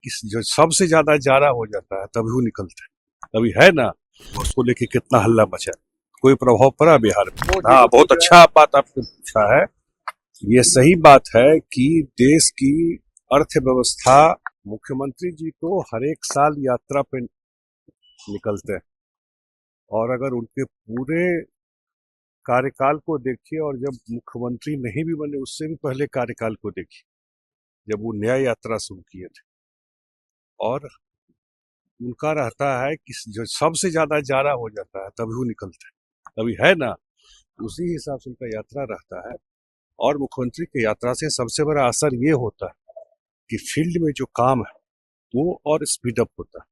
कि जो सबसे ज्यादा जारा हो जाता है तभी वो निकलते हैं। अभी है ना, उसको लेके कितना हल्ला मचा है। कोई प्रभाव पड़ा बिहार में? हाँ, बहुत अच्छा बात आपने पूछा है। ये सही बात है कि देश की अर्थव्यवस्था, मुख्यमंत्री जी तो हर एक साल यात्रा पे निकलते हैं, और अगर उनके पूरे कार्यकाल को देखिए, और जब मुख्यमंत्री नहीं भी बने उससे भी पहले कार्यकाल को देखिए, जब वो न्याय यात्रा शुरू किए थे, और उनका रहता है कि जो सबसे ज्यादा जारा हो जाता है तभी वो निकलते हैं। अभी है ना, उसी हिसाब से उनका यात्रा रहता है। और मुख्यमंत्री की यात्रा से सबसे बड़ा असर ये होता है कि फील्ड में जो काम है वो और स्पीड अप होता है,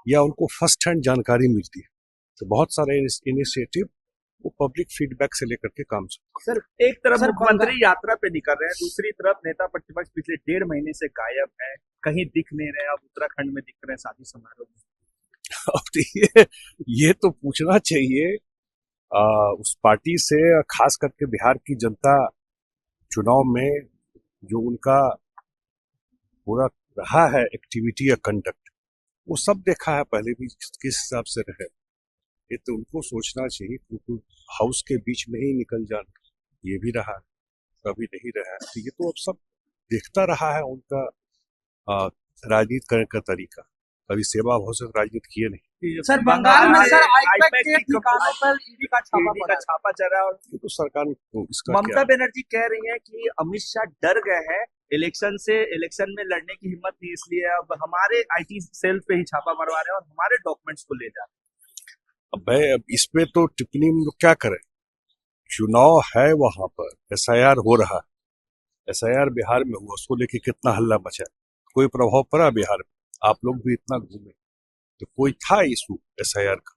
या उनको फर्स्ट हैंड जानकारी मिलती है। तो बहुत सारे इनिशिएटिव वो पब्लिक फीडबैक से लेकर के काम से। सर, एक तरफ मुख्यमंत्री यात्रा पे निकल रहे हैं, दूसरी तरफ नेता प्रतिपक्ष पिछले 1.5 महीने से गायब है, कहीं दिख नहीं रहे। अब उत्तराखंड में दिख रहे हैं शादी समारोह में। अब ये तो पूछना चाहिए उस पार्टी से, खास करके बिहार की जनता। चुनाव में जो उनका पूरा रहा है एक्टिविटी या कंडक्ट, वो सब देखा है पहले भी किस हिसाब से रहे। ये तो उनको सोचना चाहिए, क्योंकि हाउस के बीच में ही निकल जाना, ये भी रहा है, कभी नहीं रहा है। तो ये तो अब सब देखता रहा है उनका राजनीति करने का तरीका। कभी सेवा भाव से राजनीति किए नहीं। सर, बंगाल में सर आईपैक के ठिकानों पर ईडी का छापा चल रहा है, और ये तो सरकार को इसका ममता बनर्जी कह रही है कि अमित शाह डर गए हैं इलेक्शन से, इलेक्शन में लड़ने की हिम्मत नहीं, इसलिए अब हमारे आईटी सेल पे ही छापा मरवा रहे हैं और हमारे डॉक्यूमेंट्स को ले जा रहे हैं। अब इसमें तो टिप्पणी हम लोग क्या करें? चुनाव है, वहां पर एसआईआर हो रहा है। एसआईआर बिहार में हुआ, उसको लेके कितना हल्ला मचा। कोई प्रभाव पड़ा बिहार में? आप लोग भी इतना घूमे तो कोई था इशू एसआईआर का?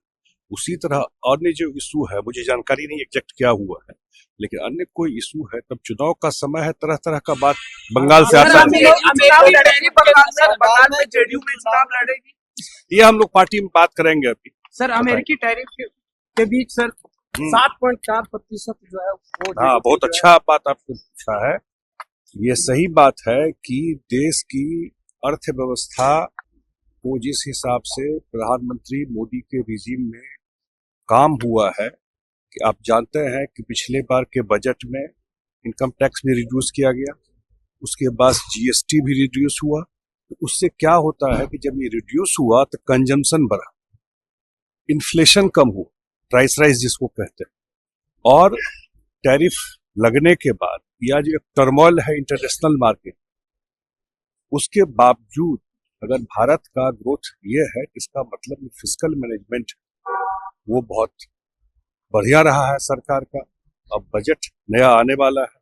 उसी तरह अन्य जो इशू है, मुझे जानकारी नहीं एग्जैक्ट क्या हुआ है, लेकिन अन्य कोई इशू है। तब चुनाव का समय है, तरह तरह का बात बंगाल से आता है। बंगाल में जेडीयू में चुनाव लड़ेगी, ये हम लोग पार्टी में बात करेंगे अभी। सर, अमेरिकी टैरिफ के बीच सर 7.4% जो है वो, हाँ, बहुत अच्छा बात आपने पूछा है। ये सही बात है कि देश की अर्थव्यवस्था को जिस हिसाब से प्रधानमंत्री मोदी के रिजीम में काम हुआ है, कि आप जानते हैं कि पिछले बार के बजट में इनकम टैक्स भी रिड्यूस किया गया, उसके बाद जीएसटी भी रिड्यूस हुआ। तो उससे क्या होता है कि जब ये रिड्यूस हुआ तो कंजम्पशन बढ़ा, इन्फ्लेशन कम हुआ, प्राइस राइज जिसको कहते हैं। और टैरिफ लगने के बाद या जो टर्मोइल है इंटरनेशनल मार्केट, उसके बावजूद अगर भारत का ग्रोथ ये है, इसका मतलब फिस्कल मैनेजमेंट वो बहुत बढ़िया रहा है सरकार का। अब बजट नया आने वाला है,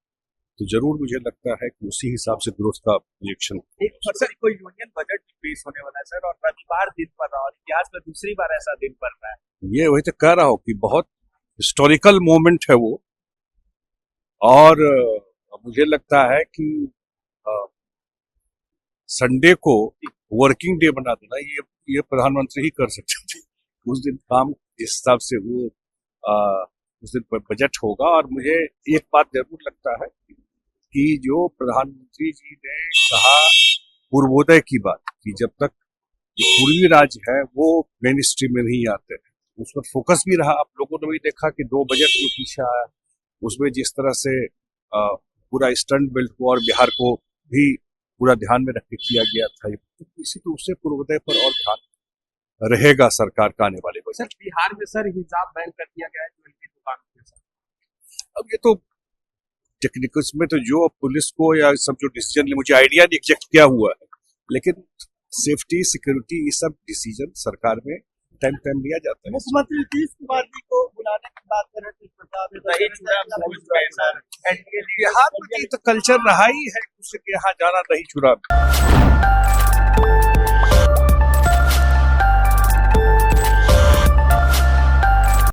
तो जरूर मुझे लगता है कि उसी हिसाब से ग्रोथ का प्रोजेक्शन। 1 फरवरी को यूनियन बजट पेश होने वाला है सर, और रविवार दिन पड़ रहा है, और इतिहास में दूसरी बार ऐसा दिन पड़ रहा है। ये वही तो कह रहा हूँ कि बहुत हिस्टोरिकल मोमेंट है वो। और मुझे लगता है कि संडे को वर्किंग डे बना देना, ये प्रधानमंत्री ही कर सकते थे। उस दिन काम जिस हिसाब से वो उस दिन बजट होगा। और मुझे एक बात जरूर लगता है कि जो प्रधानमंत्री जी ने कहा पूर्वोदय की बात, कि जब तक पूर्वी राज्य है वो मेन स्ट्रीम में नहीं आते हैं, उस पर फोकस भी रहा। आप लोगों ने भी देखा कि 2 बजट जो पीछे आया, उसमें जिस तरह से पूरा ईस्टर्न बेल्ट को और बिहार को भी पूरा ध्यान में रख के किया गया था, तो इसी रूप से पूर्वोदय पर और ध्यान रहेगा सरकार का आने वाले बजट। सर, बिहार में सर हिजाब बैन कर दिया गया है ज्वेलरी दुकानों के साथ। अब ये तो टेक्निकल में तो जो पुलिस को या सब जो डिसीजन, मुझे आइडिया नहीं एग्जैक्ट क्या हुआ है, लेकिन सेफ्टी सिक्योरिटी ये सब डिसीजन सरकार में टाइम टाइम लिया जाता है। मुख्यमंत्री नीतीश कुमार जी को बुलाने की बात कर रहे थे, बिहार में तो कल्चर रहा ही है, उसके यहाँ जाना दही चूड़ा।